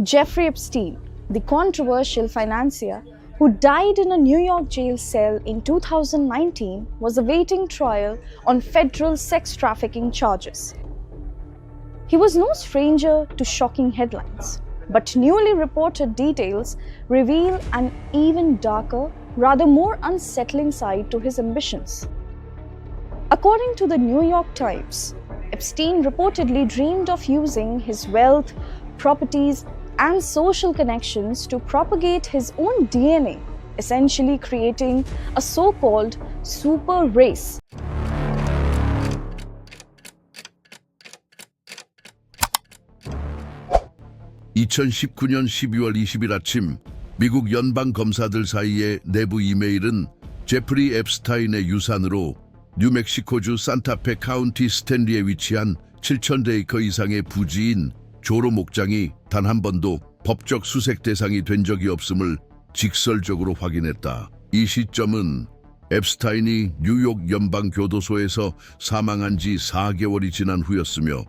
Jeffrey Epstein, the controversial financier who died in a New York jail cell in 2019, was awaiting trial on federal sex trafficking charges. He was no stranger to shocking headlines, but newly reported details reveal an even darker, rather more unsettling side to his ambitions. According to the New York Times, Epstein reportedly dreamed of using his wealth, properties, and social connections to propagate his own DNA, essentially creating a so-called super race. (2019년 12월 20일) 아침 미국 연방 검사들 사이의 내부 이메일은 제프리 앱스타인의 유산으로 뉴멕시코주 산타페 카운티 스탠리에 위치한 7,000에이커 이상의 부지인 조로 목장이 단 한 번도 법적 수색 대상이 된 적이 없음을 직설적으로 확인했다. 이 시점은 앱스타인이 뉴욕 연방교도소에서 사망한 지 4개월이 지난 후였으며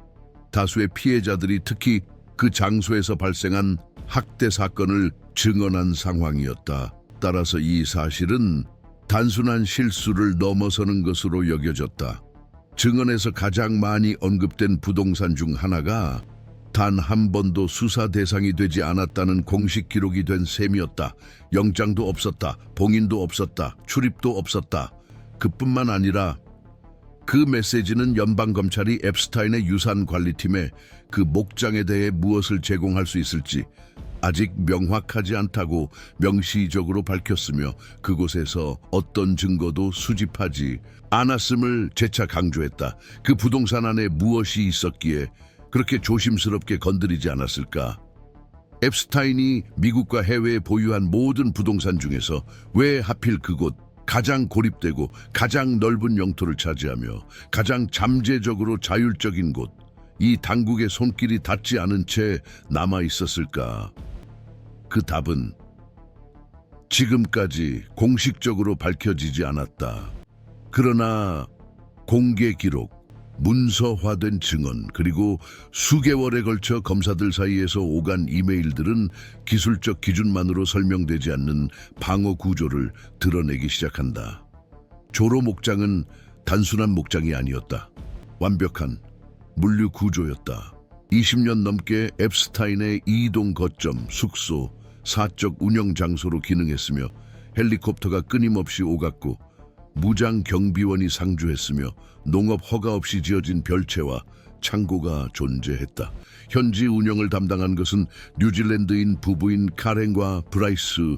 다수의 피해자들이 특히 그 장소에서 발생한 학대 사건을 증언한 상황이었다. 따라서 이 사실은 단순한 실수를 넘어서는 것으로 여겨졌다. 증언에서 가장 많이 언급된 부동산 중 하나가 단 한 번도 수사 대상이 되지 않았다는 공식 기록이 된 셈이었다. 영장도 없었다. 봉인도 없었다. 출입도 없었다. 그뿐만 아니라 그 메시지는 연방검찰이 앱스타인의 유산관리팀에 그 목장에 대해 무엇을 제공할 수 있을지 아직 명확하지 않다고 명시적으로 밝혔으며 그곳에서 어떤 증거도 수집하지 않았음을 재차 강조했다. 그 부동산 안에 무엇이 있었기에 그렇게 조심스럽게 건드리지 않았을까? 앱스타인이 미국과 해외에 보유한 모든 부동산 중에서 왜 하필 그곳, 가장 고립되고 가장 넓은 영토를 차지하며 가장 잠재적으로 자율적인 곳, 이 당국의 손길이 닿지 않은 채 남아 있었을까? 그 답은 지금까지 공식적으로 밝혀지지 않았다. 그러나 공개 기록, 문서화된 증언, 그리고 수개월에 걸쳐 검사들 사이에서 오간 이메일들은 기술적 기준만으로 설명되지 않는 방어 구조를 드러내기 시작한다. 조로 목장은 단순한 목장이 아니었다. 완벽한 물류 구조였다. 20년 넘게 앱스타인의 이동 거점, 숙소, 사적 운영 장소로 기능했으며 헬리콥터가 끊임없이 오갔고 무장 경비원이 상주했으며 농업 허가 없이 지어진 별채와 창고가 존재했다. 현지 운영을 담당한 것은 뉴질랜드인 부부인 카렌과 브라이스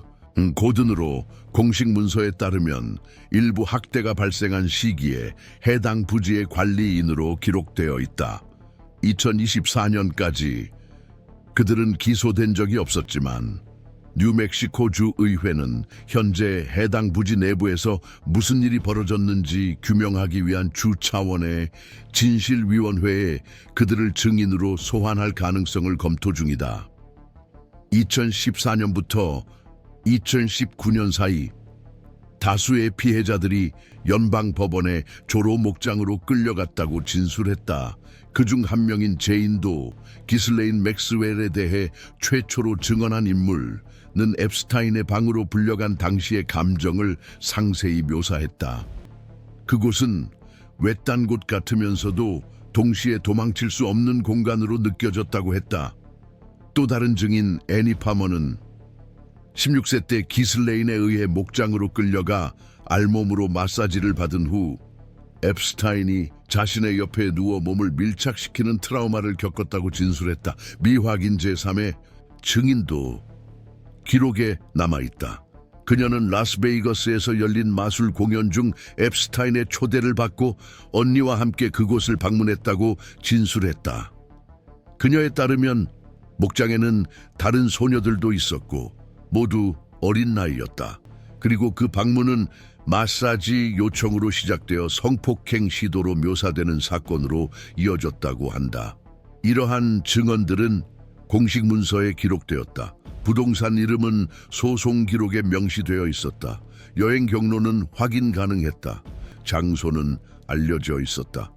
고든으로 공식 문서에 따르면 일부 학대가 발생한 시기에 해당 부지의 관리인으로 기록되어 있다. 2024년까지 그들은 기소된 적이 없었지만 뉴멕시코주 의회는 현재 해당 부지 내부에서 무슨 일이 벌어졌는지 규명하기 위한 주 차원의 진실위원회에 그들을 증인으로 소환할 가능성을 검토 중이다. 2014년부터 2019년 사이 다수의 피해자들이 연방법원에 조로 목장으로 끌려갔다고 진술했다. 그중 한 명인 제인도 기슬레인 맥스웰에 대해 최초로 증언한 인물은 앱스타인의 방으로 불려간 당시의 감정을 상세히 묘사했다. 그곳은 외딴 곳 같으면서도 동시에 도망칠 수 없는 공간으로 느껴졌다고 했다. 또 다른 증인 애니 파머는 16세 때 기슬레인에 의해 목장으로 끌려가 알몸으로 마사지를 받은 후 앱스타인이 자신의 옆에 누워 몸을 밀착시키는 트라우마를 겪었다고 진술했다. 미확인 제3의 증인도 기록에 남아있다. 그녀는 라스베이거스에서 열린 마술 공연 중 앱스타인의 초대를 받고 언니와 함께 그곳을 방문했다고 진술했다. 그녀에 따르면 목장에는 다른 소녀들도 있었고 모두 어린 나이였다. 그리고 그 방문은 마사지 요청으로 시작되어 성폭행 시도로 묘사되는 사건으로 이어졌다고 한다. 이러한 증언들은 공식 문서에 기록되었다. 부동산 이름은 소송 기록에 명시되어 있었다. 여행 경로는 확인 가능했다. 장소는 알려져 있었다.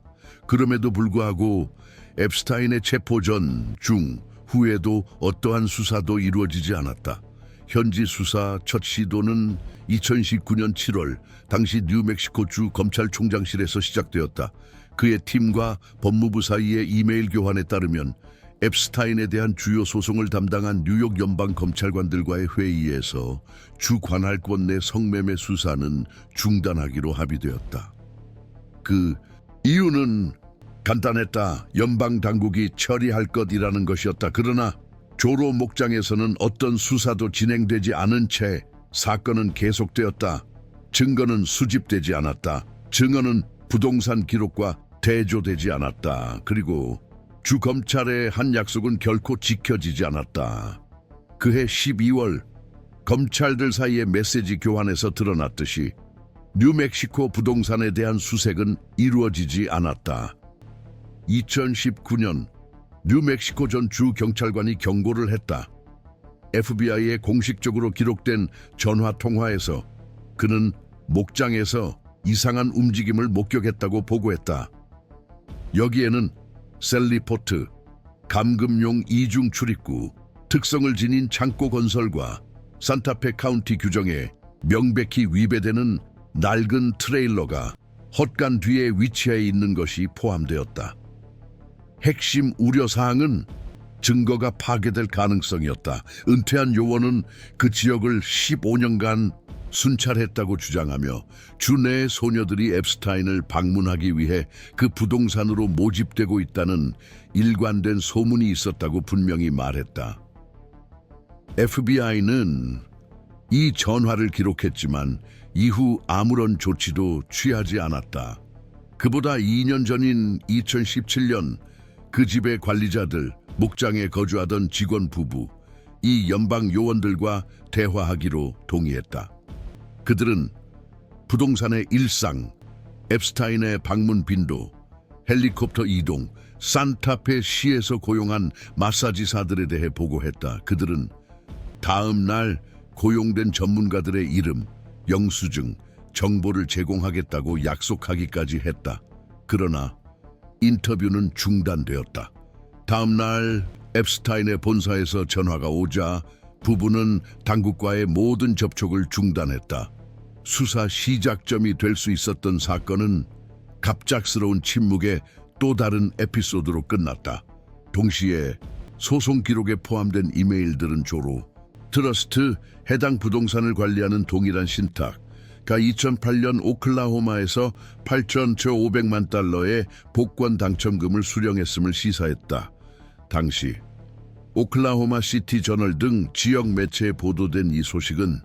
그럼에도 불구하고 앱스타인의 체포 전, 중, 후에도 어떠한 수사도 이루어지지 않았다. 현지 수사 첫 시도는 2019년 7월 당시 뉴멕시코주 검찰총장실에서 시작되었다. 그의 팀과 법무부 사이의 이메일 교환에 따르면 앱스타인에 대한 주요 소송을 담당한 뉴욕 연방 검찰관들과의 회의에서 주 관할권 내 성매매 수사는 중단하기로 합의되었다. 그 이유는 간단했다. 연방 당국이 처리할 것이라는 것이었다. 그러나 조로 목장에서는 어떤 수사도 진행되지 않은 채 사건은 계속되었다. 증거는 수집되지 않았다. 증언은 부동산 기록과 대조되지 않았다. 그리고 주 검찰의 한 약속은 결코 지켜지지 않았다. 그해 12월 검찰들 사이의 메시지 교환에서 드러났듯이 뉴멕시코 부동산에 대한 수색은 이루어지지 않았다. 2019년 뉴멕시코 전 주 경찰관이 경고를 했다. FBI에 공식적으로 기록된 전화 통화에서 그는 목장에서 이상한 움직임을 목격했다고 보고했다. 여기에는 셀리포트, 감금용 이중 출입구, 특성을 지닌 창고 건설과 산타페 카운티 규정에 명백히 위배되는 낡은 트레일러가 헛간 뒤에 위치해 있는 것이 포함되었다. 핵심 우려사항은 증거가 파괴될 가능성이었다. 은퇴한 요원은 그 지역을 15년간 순찰했다고 주장하며 주내 소녀들이 앱스타인을 방문하기 위해 그 부동산으로 모집되고 있다는 일관된 소문이 있었다고 분명히 말했다. FBI는 이 전화를 기록했지만 이후 아무런 조치도 취하지 않았다. 그보다 2년 전인 2017년 그 집의 관리자들, 목장에 거주하던 직원 부부, 이 연방 요원들과 대화하기로 동의했다. 그들은 부동산의 일상, 앱스타인의 방문 빈도, 헬리콥터 이동, 산타페 시에서 고용한 마사지사들에 대해 보고했다. 그들은 다음 날 고용된 전문가들의 이름, 영수증, 정보를 제공하겠다고 약속하기까지 했다. 그러나 인터뷰는 중단되었다. 다음 날 앱스타인의 본사에서 전화가 오자 부부는 당국과의 모든 접촉을 중단했다. 수사 시작점이 될 수 있었던 사건은 갑작스러운 침묵의 또 다른 에피소드로 끝났다. 동시에 소송 기록에 포함된 이메일들은 조로, 트러스트, 해당 부동산을 관리하는 동일한 신탁, 가 2008년 오클라호마에서 8,500만 달러의 복권 당첨금을 수령했음을 시사했다. 당시 오클라호마 시티 저널 등 지역 매체에 보도된 이 소식은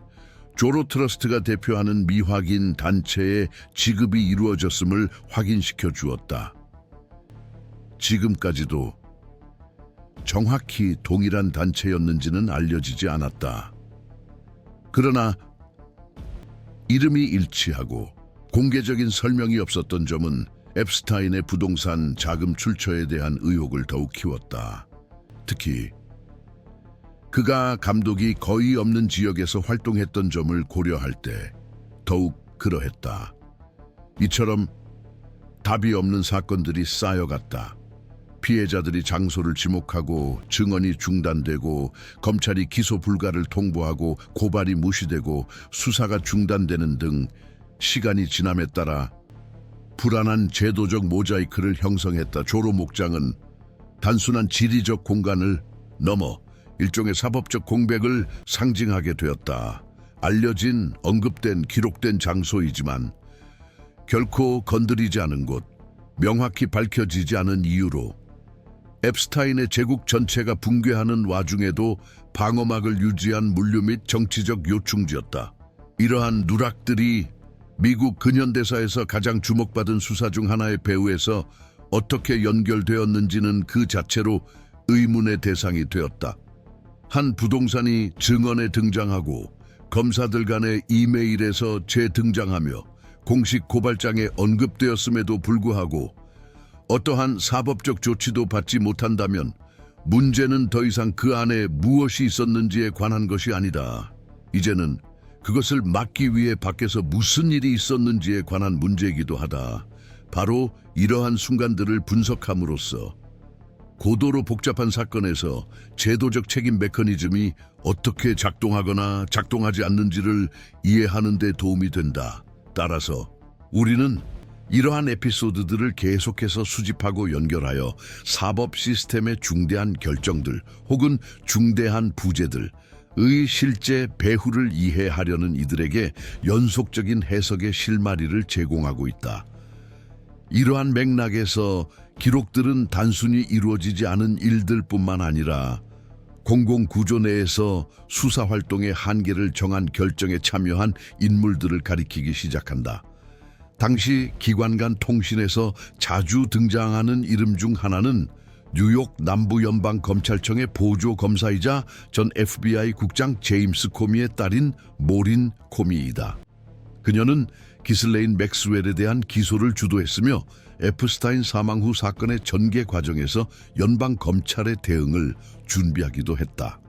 조로 트러스트가 대표하는 미확인 단체의 지급이 이루어졌음을 확인시켜 주었다. 지금까지도 정확히 동일한 단체였는지는 알려지지 않았다. 그러나 이름이 일치하고 공개적인 설명이 없었던 점은 앱스타인의 부동산 자금 출처에 대한 의혹을 더욱 키웠다. 특히 그가 감독이 거의 없는 지역에서 활동했던 점을 고려할 때 더욱 그러했다. 이처럼 답이 없는 사건들이 쌓여갔다. 피해자들이 장소를 지목하고 증언이 중단되고 검찰이 기소 불가를 통보하고 고발이 무시되고 수사가 중단되는 등 시간이 지남에 따라 불안한 제도적 모자이크를 형성했다. 조로 목장은 단순한 지리적 공간을 넘어 일종의 사법적 공백을 상징하게 되었다. 알려진, 언급된, 기록된 장소이지만 결코 건드리지 않은 곳, 명확히 밝혀지지 않은 이유로 앱스타인의 제국 전체가 붕괴하는 와중에도 방어막을 유지한 물류 및 정치적 요충지였다. 이러한 누락들이 미국 근현대사에서 가장 주목받은 수사 중 하나의 배후에서 어떻게 연결되었는지는 그 자체로 의문의 대상이 되었다. 한 부동산이 증언에 등장하고 검사들 간의 이메일에서 재등장하며 공식 고발장에 언급되었음에도 불구하고 어떠한 사법적 조치도 받지 못한다면 문제는 더 이상 그 안에 무엇이 있었는지에 관한 것이 아니다. 이제는 그것을 막기 위해 밖에서 무슨 일이 있었는지에 관한 문제이기도 하다. 바로 이러한 순간들을 분석함으로써 고도로 복잡한 사건에서 제도적 책임 메커니즘이 어떻게 작동하거나 작동하지 않는지를 이해하는 데 도움이 된다. 따라서 우리는 이러한 에피소드들을 계속해서 수집하고 연결하여 사법 시스템의 중대한 결정들 혹은 중대한 부재들의 실제 배후를 이해하려는 이들에게 연속적인 해석의 실마리를 제공하고 있다. 이러한 맥락에서 기록들은 단순히 이루어지지 않은 일들뿐만 아니라 공공구조 내에서 수사활동의 한계를 정한 결정에 참여한 인물들을 가리키기 시작한다. 당시 기관 간 통신에서 자주 등장하는 이름 중 하나는 뉴욕 남부연방검찰청의 보조검사이자 전 FBI 국장 제임스 코미의 딸인 모린 코미이다. 그녀는 기슬레인 맥스웰에 대한 기소를 주도했으며 에프스타인 사망 후 사건의 전개 과정에서 연방검찰의 대응을 준비하기도 했다.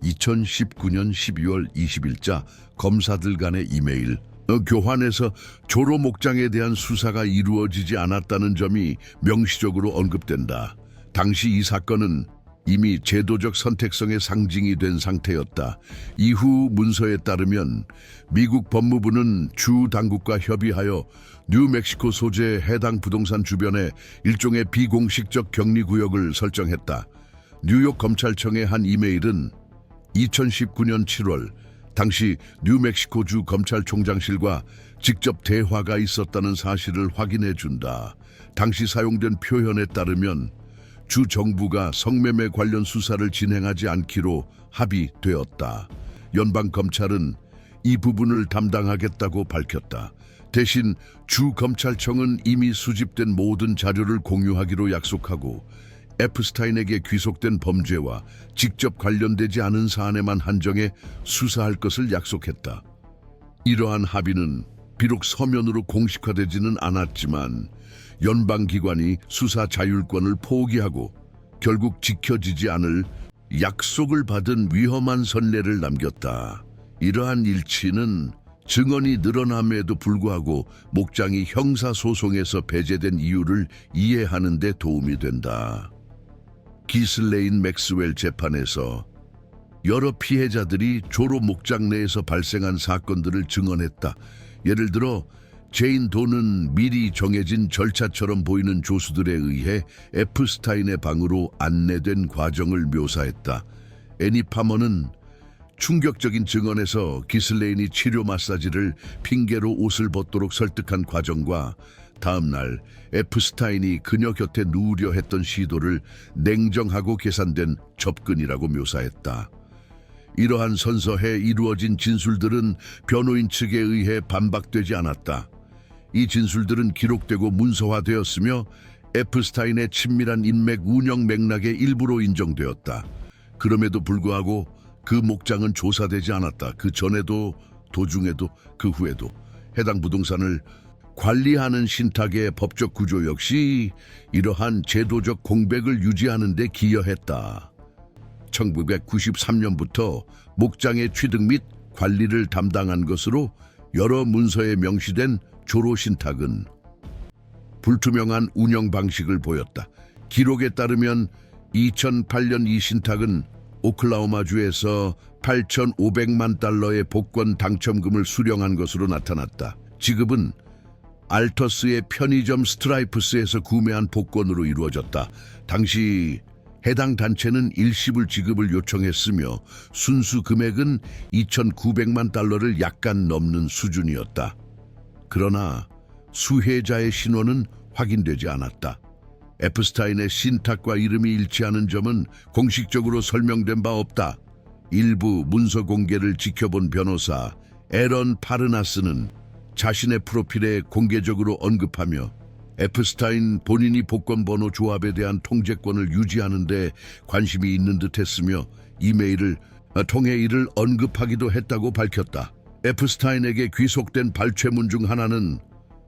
2019년 12월 20일자 검사들 간의 이메일 교환에서 조로 목장에 대한 수사가 이루어지지 않았다는 점이 명시적으로 언급된다. 당시 이 사건은 이미 제도적 선택성의 상징이 된 상태였다. 이후 문서에 따르면 미국 법무부는 주 당국과 협의하여 뉴멕시코 소재 해당 부동산 주변에 일종의 비공식적 격리구역을 설정했다. 뉴욕 검찰청의 한 이메일은 2019년 7월 당시 뉴멕시코주 검찰총장실과 직접 대화가 있었다는 사실을 확인해 준다. 당시 사용된 표현에 따르면 주 정부가 성매매 관련 수사를 진행하지 않기로 합의되었다. 연방검찰은 이 부분을 담당하겠다고 밝혔다. 대신 주 검찰청은 이미 수집된 모든 자료를 공유하기로 약속하고 에프스타인에게 귀속된 범죄와 직접 관련되지 않은 사안에만 한정해 수사할 것을 약속했다. 이러한 합의는 비록 서면으로 공식화되지는 않았지만 연방기관이 수사 자율권을 포기하고 결국 지켜지지 않을 약속을 받은 위험한 선례를 남겼다. 이러한 일치는 증언이 늘어남에도 불구하고 목장이 형사소송에서 배제된 이유를 이해하는 데 도움이 된다. 기슬레인 맥스웰 재판에서 여러 피해자들이 조로 목장 내에서 발생한 사건들을 증언했다. 예를 들어 제인 도는 미리 정해진 절차처럼 보이는 조수들에 의해 에프스타인의 방으로 안내된 과정을 묘사했다. 애니 파머는 충격적인 증언에서 기슬레인이 치료 마사지를 핑계로 옷을 벗도록 설득한 과정과 다음 날 에프스타인이 그녀 곁에 누우려 했던 시도를 냉정하고 계산된 접근이라고 묘사했다. 이러한 선서에 이루어진 진술들은 변호인 측에 의해 반박되지 않았다. 이 진술들은 기록되고 문서화되었으며 에프스타인의 친밀한 인맥 운영 맥락의 일부로 인정되었다. 그럼에도 불구하고 그 목장은 조사되지 않았다. 그 전에도, 도중에도, 그 후에도 해당 부동산을 관리하는 신탁의 법적 구조 역시 이러한 제도적 공백을 유지하는 데 기여했다. 1993년부터 목장의 취득 및 관리를 담당한 것으로 여러 문서에 명시된 조로 신탁은 불투명한 운영 방식을 보였다. 기록에 따르면 2008년 이 신탁은 오클라호마주에서 8,500만 달러의 복권 당첨금을 수령한 것으로 나타났다. 지급은 알터스의 편의점 스트라이프스에서 구매한 복권으로 이루어졌다. 당시 해당 단체는 일시불 지급을 요청했으며 순수 금액은 2,900만 달러를 약간 넘는 수준이었다. 그러나 수혜자의 신원은 확인되지 않았다. 에프스타인의 신탁과 이름이 일치하는 점은 공식적으로 설명된 바 없다. 일부 문서 공개를 지켜본 변호사 에런 파르나스는 자신의 프로필에 공개적으로 언급하며 에프스타인 본인이 복권번호 조합에 대한 통제권을 유지하는 데 관심이 있는 듯 했으며 이메일을 통해 이를 언급하기도 했다고 밝혔다. 에프스타인에게 귀속된 발췌문 중 하나는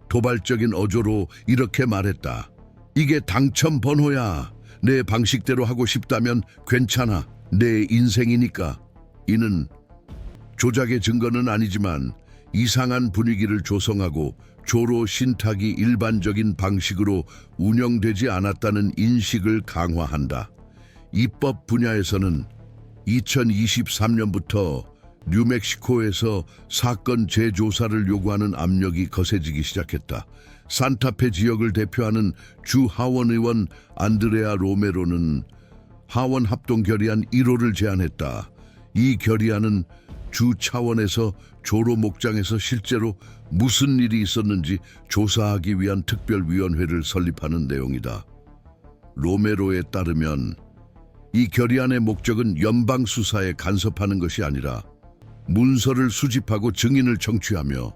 도발적인 어조로 이렇게 말했다. 이게 당첨 번호야. 내 방식대로 하고 싶다면 괜찮아. 내 인생이니까. 이는 조작의 증거는 아니지만 이상한 분위기를 조성하고 조로 신탁이 일반적인 방식으로 운영되지 않았다는 인식을 강화한다. 입법 분야에서는 2023년부터 뉴멕시코에서 사건 재조사를 요구하는 압력이 거세지기 시작했다. 산타페 지역을 대표하는 주 하원 의원 안드레아 로메로는 하원 합동 결의안 1호를 제안했다. 이 결의안은 주 차원에서 조로 목장에서 실제로 무슨 일이 있었는지 조사하기 위한 특별위원회를 설립하는 내용이다. 로메로에 따르면 이 결의안의 목적은 연방 수사에 간섭하는 것이 아니라 문서를 수집하고 증인을 청취하며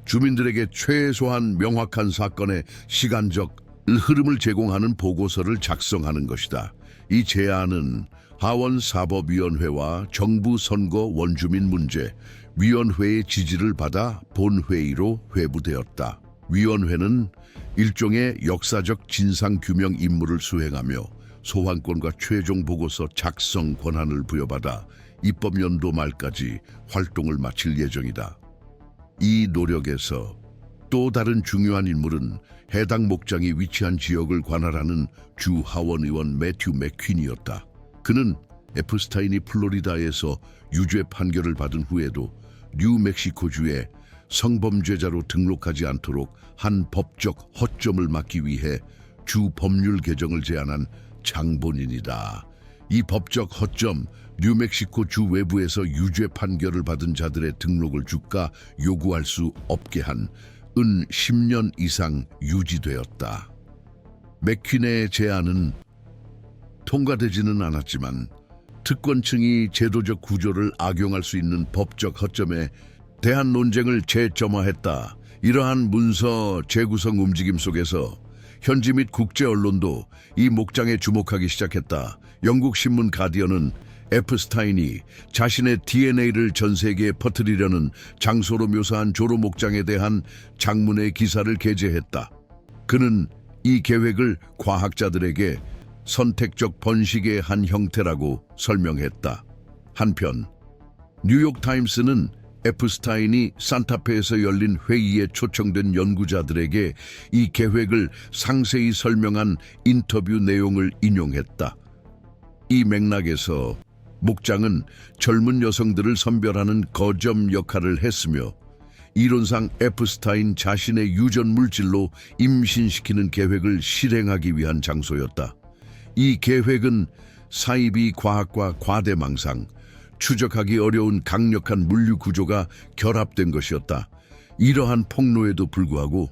주민들에게 최소한 명확한 사건의 시간적 흐름을 제공하는 보고서를 작성하는 것이다. 이 제안은 하원 사법위원회와 정부 선거 원주민 문제 위원회의 지지를 받아 본회의로 회부되었다. 위원회는 일종의 역사적 진상규명 임무를 수행하며 소환권과 최종 보고서 작성 권한을 부여받아 입법연도 말까지 활동을 마칠 예정이다. 이 노력에서 또 다른 중요한 인물은 해당 목장이 위치한 지역을 관할하는 주 하원 의원 매튜 맥퀸이었다. 그는 에프스타인이 플로리다에서 유죄 판결을 받은 후에도 뉴멕시코주에 성범죄자로 등록하지 않도록 한 법적 허점을 막기 위해 주 법률 개정을 제안한 장본인이다. 이 법적 허점, 뉴멕시코 주 외부에서 유죄 판결을 받은 자들의 등록을 주가 요구할 수 없게 한 은 10년 이상 유지되었다. 맥퀸의 제안은 통과되지는 않았지만 특권층이 제도적 구조를 악용할 수 있는 법적 허점에 대한 논쟁을 재점화했다. 이러한 문서 재구성 움직임 속에서 현지 및 국제 언론도 이 목장에 주목하기 시작했다. 영국 신문 가디언은 에프스타인이 자신의 DNA를 전 세계에 퍼뜨리려는 장소로 묘사한 조로 목장에 대한 장문의 기사를 게재했다. 그는 이 계획을 과학자들에게 선택적 번식의 한 형태라고 설명했다. 한편 뉴욕타임스는 에프스타인이 산타페에서 열린 회의에 초청된 연구자들에게 이 계획을 상세히 설명한 인터뷰 내용을 인용했다. 이 맥락에서 목장은 젊은 여성들을 선별하는 거점 역할을 했으며 이론상 에프스타인 자신의 유전 물질로 임신시키는 계획을 실행하기 위한 장소였다. 이 계획은 사이비 과학과 과대망상, 추적하기 어려운 강력한 물류 구조가 결합된 것이었다. 이러한 폭로에도 불구하고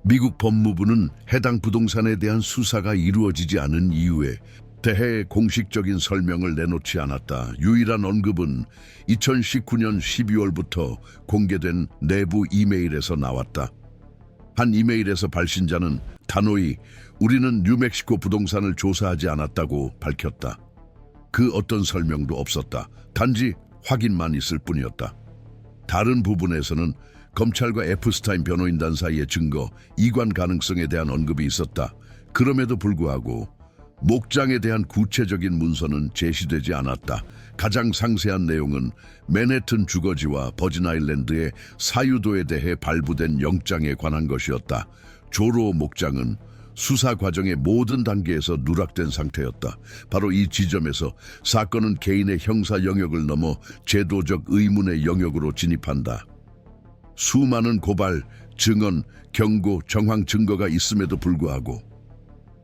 미국 법무부는 해당 부동산에 대한 수사가 이루어지지 않은 이유에 대해 공식적인 설명을 내놓지 않았다. 유일한 언급은 2019년 12월부터 공개된 내부 이메일에서 나왔다. 한 이메일에서 발신자는 단호히 우리는 뉴멕시코 부동산을 조사하지 않았다고 밝혔다. 그 어떤 설명도 없었다. 단지 확인만 있을 뿐이었다. 다른 부분에서는 검찰과 에프스타인 변호인단 사이의 증거, 이관 가능성에 대한 언급이 있었다. 그럼에도 불구하고 목장에 대한 구체적인 문서는 제시되지 않았다. 가장 상세한 내용은 맨해튼 주거지와 버진 아일랜드의 사유도에 대해 발부된 영장에 관한 것이었다. 조로 목장은 수사 과정의 모든 단계에서 누락된 상태였다. 바로 이 지점에서 사건은 개인의 형사 영역을 넘어 제도적 의문의 영역으로 진입한다. 수많은 고발, 증언, 경고, 정황 증거가 있음에도 불구하고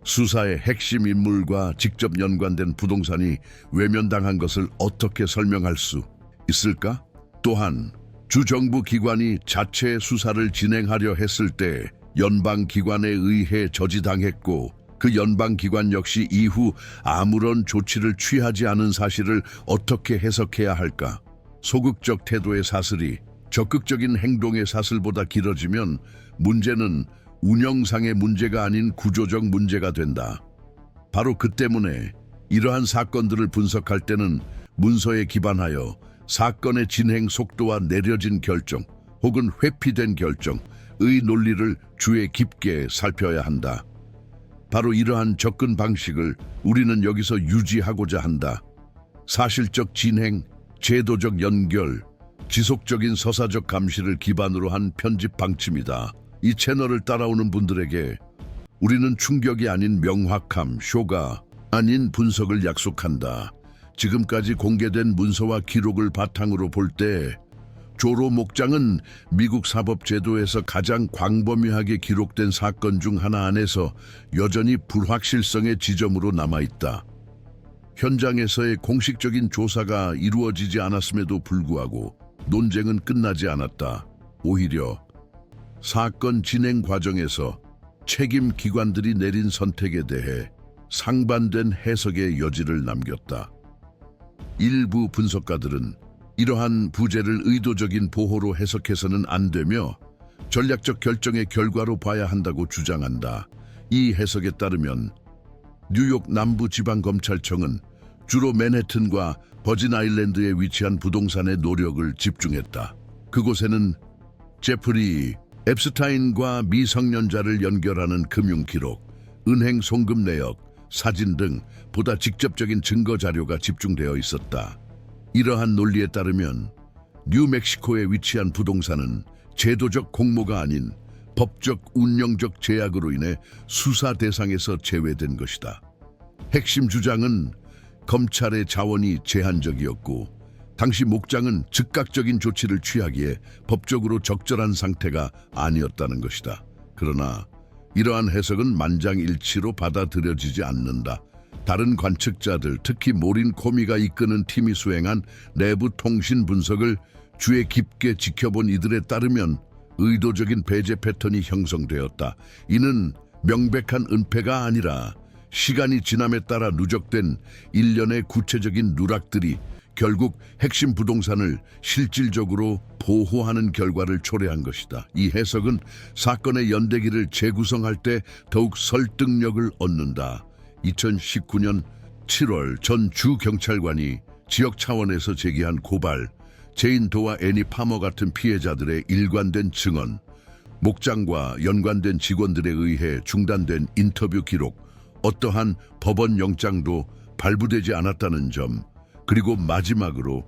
수사의 핵심 인물과 직접 연관된 부동산이 외면당한 것을 어떻게 설명할 수 있을까? 또한 주정부 기관이 자체 수사를 진행하려 했을 때 연방기관에 의해 저지당했고 그 연방기관 역시 이후 아무런 조치를 취하지 않은 사실을 어떻게 해석해야 할까? 소극적 태도의 사슬이 적극적인 행동의 사슬보다 길어지면 문제는 운영상의 문제가 아닌 구조적 문제가 된다. 바로 그 때문에 이러한 사건들을 분석할 때는 문서에 기반하여 사건의 진행 속도와 내려진 결정 혹은 회피된 결정의 논리를 주의 깊게 살펴야 한다. 바로 이러한 접근 방식을 우리는 여기서 유지하고자 한다. 사실적 진행, 제도적 연결, 지속적인 서사적 감시를 기반으로 한 편집 방침이다. 이 채널을 따라오는 분들에게 우리는 충격이 아닌 명확함, 쇼가 아닌 분석을 약속한다. 지금까지 공개된 문서와 기록을 바탕으로 볼 때 조로 목장은 미국 사법제도에서 가장 광범위하게 기록된 사건 중 하나 안에서 여전히 불확실성의 지점으로 남아있다. 현장에서의 공식적인 조사가 이루어지지 않았음에도 불구하고 논쟁은 끝나지 않았다. 오히려 사건 진행 과정에서 책임 기관들이 내린 선택에 대해 상반된 해석의 여지를 남겼다. 일부 분석가들은 이러한 부재를 의도적인 보호로 해석해서는 안 되며 전략적 결정의 결과로 봐야 한다고 주장한다. 이 해석에 따르면 뉴욕 남부지방검찰청은 주로 맨해튼과 버진 아일랜드에 위치한 부동산의 노력을 집중했다. 그곳에는 제프리 앱스타인과 미성년자를 연결하는 금융 기록, 은행 송금 내역, 사진 등 보다 직접적인 증거 자료가 집중되어 있었다. 이러한 논리에 따르면 뉴멕시코에 위치한 부동산은 제도적 공모가 아닌 법적 운영적 제약으로 인해 수사 대상에서 제외된 것이다. 핵심 주장은 검찰의 자원이 제한적이었고 당시 목장은 즉각적인 조치를 취하기에 법적으로 적절한 상태가 아니었다는 것이다. 그러나 이러한 해석은 만장일치로 받아들여지지 않는다. 다른 관측자들, 특히 모린 코미가 이끄는 팀이 수행한 내부 통신 분석을 주의 깊게 지켜본 이들에 따르면 의도적인 배제 패턴이 형성되었다. 이는 명백한 은폐가 아니라 시간이 지남에 따라 누적된 일련의 구체적인 누락들이 결국 핵심 부동산을 실질적으로 보호하는 결과를 초래한 것이다. 이 해석은 사건의 연대기를 재구성할 때 더욱 설득력을 얻는다. 2019년 7월 전 주경찰관이 지역 차원에서 제기한 고발, 제인 도와 애니 파머 같은 피해자들의 일관된 증언, 목장과 연관된 직원들에 의해 중단된 인터뷰 기록, 어떠한 법원 영장도 발부되지 않았다는 점, 그리고 마지막으로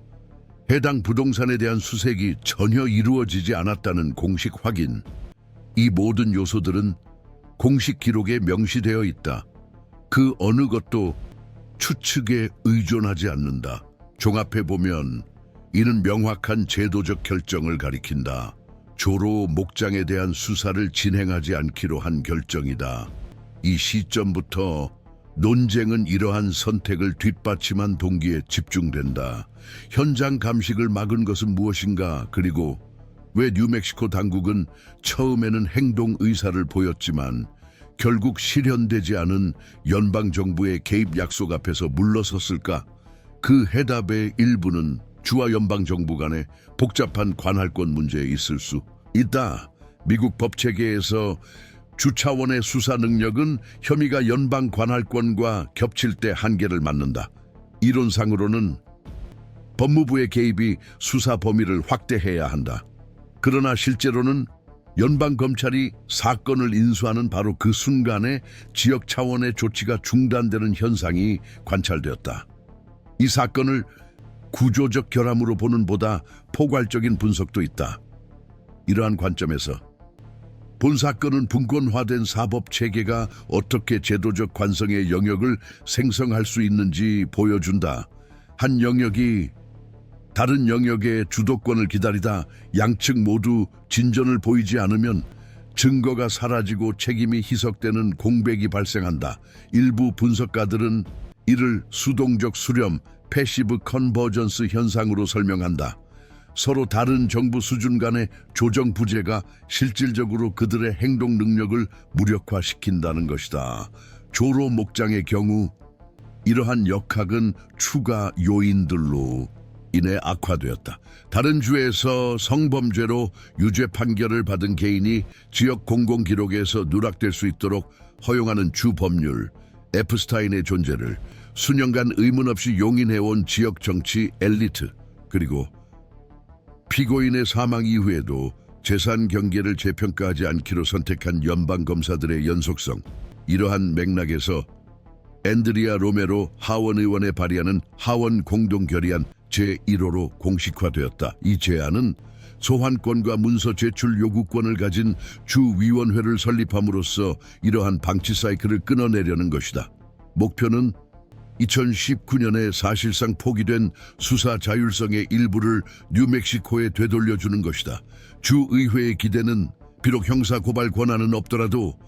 해당 부동산에 대한 수색이 전혀 이루어지지 않았다는 공식 확인. 이 모든 요소들은 공식 기록에 명시되어 있다. 그 어느 것도 추측에 의존하지 않는다. 종합해보면 이는 명확한 제도적 결정을 가리킨다. 조로 목장에 대한 수사를 진행하지 않기로 한 결정이다. 이 시점부터 논쟁은 이러한 선택을 뒷받침한 동기에 집중된다. 현장 감식을 막은 것은 무엇인가? 그리고 왜 뉴멕시코 당국은 처음에는 행동 의사를 보였지만 결국 실현되지 않은 연방정부의 개입 약속 앞에서 물러섰을까? 그 해답의 일부는 주와 연방정부 간의 복잡한 관할권 문제에 있을 수 있다. 미국 법체계에서 주 차원의 수사 능력은 혐의가 연방 관할권과 겹칠 때 한계를 맞는다. 이론상으로는 법무부의 개입이 수사 범위를 확대해야 한다. 그러나 실제로는 연방검찰이 사건을 인수하는 바로 그 순간에 지역 차원의 조치가 중단되는 현상이 관찰되었다. 이 사건을 구조적 결함으로 보는 보다 포괄적인 분석도 있다. 이러한 관점에서 본 사건은 분권화된 사법체계가 어떻게 제도적 관성의 영역을 생성할 수 있는지 보여준다. 한 영역이 다른 영역의 주도권을 기다리다 양측 모두 진전을 보이지 않으면 증거가 사라지고 책임이 희석되는 공백이 발생한다. 일부 분석가들은 이를 수동적 수렴, 패시브 컨버전스 현상으로 설명한다. 서로 다른 정부 수준 간의 조정 부재가 실질적으로 그들의 행동 능력을 무력화시킨다는 것이다. 조로 목장의 경우 이러한 역학은 추가 요인들로 인해 악화되었다. 다른 주에서 성범죄로 유죄 판결을 받은 개인이 지역 공공기록에서 누락될 수 있도록 허용하는 주 법률, 앱스타인의 존재를 수년간 의문 없이 용인해온 지역 정치 엘리트, 그리고 피고인의 사망 이후에도 재산 경계를 재평가하지 않기로 선택한 연방검사들의 연속성, 이러한 맥락에서 앤드리아 로메로 하원 의원에 발의하는 하원 공동 결의안 제1호로 공식화되었다. 이 제안은 소환권과 문서 제출 요구권을 가진 주위원회를 설립함으로써 이러한 방치 사이클을 끊어내려는 것이다. 목표는 2019년에 사실상 포기된 수사 자율성의 일부를 뉴멕시코에 되돌려주는 것이다. 주의회의 기대는 비록 형사 고발 권한은 없더라도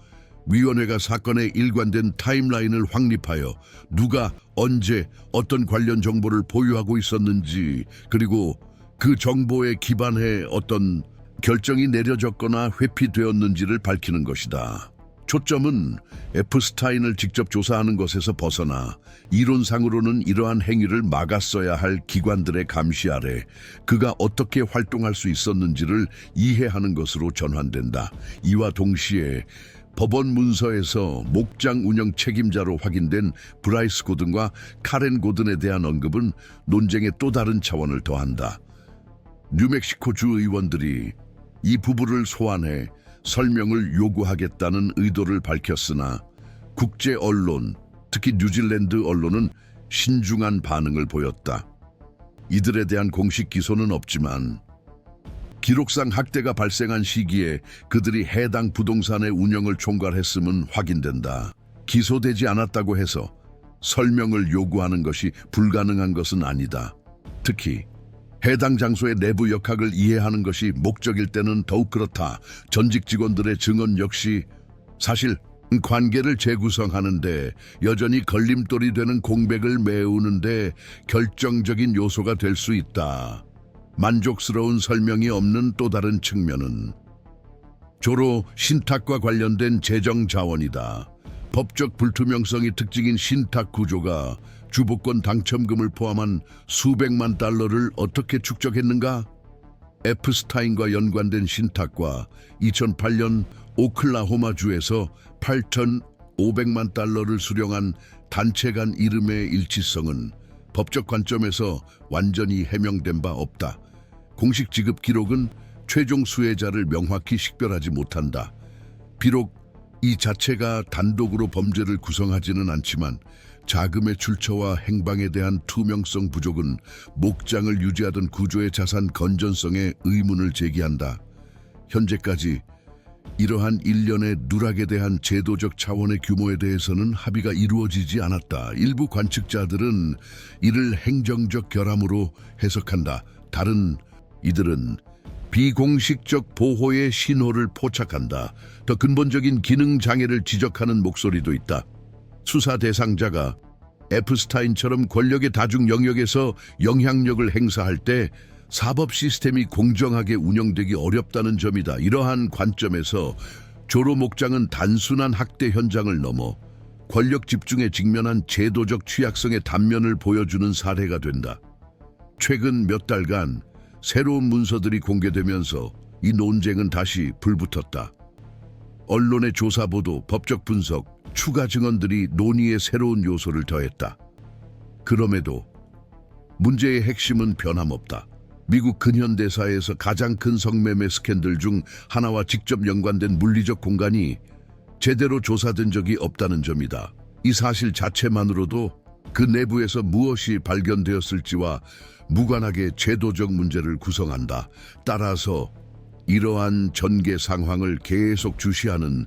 위원회가 사건의 일관된 타임라인을 확립하여 누가 언제 어떤 관련 정보를 보유하고 있었는지, 그리고 그 정보에 기반해 어떤 결정이 내려졌거나 회피되었는지를 밝히는 것이다. 초점은 에프스타인을 직접 조사하는 것에서 벗어나 이론상으로는 이러한 행위를 막았어야 할 기관들의 감시 아래 그가 어떻게 활동할 수 있었는지를 이해하는 것으로 전환된다. 이와 동시에 법원 문서에서 목장 운영 책임자로 확인된 브라이스 고든과 카렌 고든에 대한 언급은 논쟁의 또 다른 차원을 더한다. 뉴멕시코 주 의원들이 이 부부를 소환해 설명을 요구하겠다는 의도를 밝혔으나 국제 언론, 특히 뉴질랜드 언론은 신중한 반응을 보였다. 이들에 대한 공식 기소는 없지만 기록상 학대가 발생한 시기에 그들이 해당 부동산의 운영을 총괄했음은 확인된다. 기소되지 않았다고 해서 설명을 요구하는 것이 불가능한 것은 아니다. 특히 해당 장소의 내부 역학을 이해하는 것이 목적일 때는 더욱 그렇다. 전직 직원들의 증언 역시 사실 관계를 재구성하는데 여전히 걸림돌이 되는 공백을 메우는데 결정적인 요소가 될 수 있다. 만족스러운 설명이 없는 또 다른 측면은 조로 신탁과 관련된 재정 자원이다. 법적 불투명성이 특징인 신탁 구조가 주복권 당첨금을 포함한 수백만 달러를 어떻게 축적했는가? 에프스타인과 연관된 신탁과 2008년 오클라호마주에서 8,500만 달러를 수령한 단체 간 이름의 일치성은 법적 관점에서 완전히 해명된 바 없다. 공식 지급 기록은 최종 수혜자를 명확히 식별하지 못한다. 비록 이 자체가 단독으로 범죄를 구성하지는 않지만 자금의 출처와 행방에 대한 투명성 부족은 목장을 유지하던 구조의 자산 건전성에 의문을 제기한다. 현재까지 이러한 일련의 누락에 대한 제도적 차원의 규모에 대해서는 합의가 이루어지지 않았다. 일부 관측자들은 이를 행정적 결함으로 해석한다. 다른 이들은 비공식적 보호의 신호를 포착한다. 더 근본적인 기능 장애를 지적하는 목소리도 있다. 수사 대상자가 에프스타인처럼 권력의 다중 영역에서 영향력을 행사할 때 사법 시스템이 공정하게 운영되기 어렵다는 점이다. 이러한 관점에서 조로 목장은 단순한 학대 현장을 넘어 권력 집중에 직면한 제도적 취약성의 단면을 보여주는 사례가 된다. 최근 몇 달간 새로운 문서들이 공개되면서 이 논쟁은 다시 불붙었다. 언론의 조사 보도, 법적 분석, 추가 증언들이 논의에 새로운 요소를 더했다. 그럼에도 문제의 핵심은 변함없다. 미국 근현대사에서 가장 큰 성매매 스캔들 중 하나와 직접 연관된 물리적 공간이 제대로 조사된 적이 없다는 점이다. 이 사실 자체만으로도 그 내부에서 무엇이 발견되었을지와 무관하게 제도적 문제를 구성한다. 따라서 이러한 전개 상황을 계속 주시하는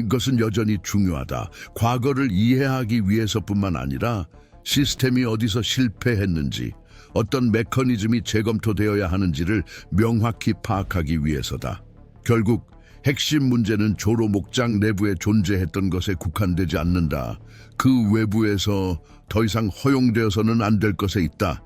것은 여전히 중요하다. 과거를 이해하기 위해서뿐만 아니라 시스템이 어디서 실패했는지, 어떤 메커니즘이 재검토되어야 하는지를 명확히 파악하기 위해서다. 결국 핵심 문제는 조로 목장 내부에 존재했던 것에 국한되지 않는다. 그 외부에서 더 이상 허용되어서는 안 될 것에 있다.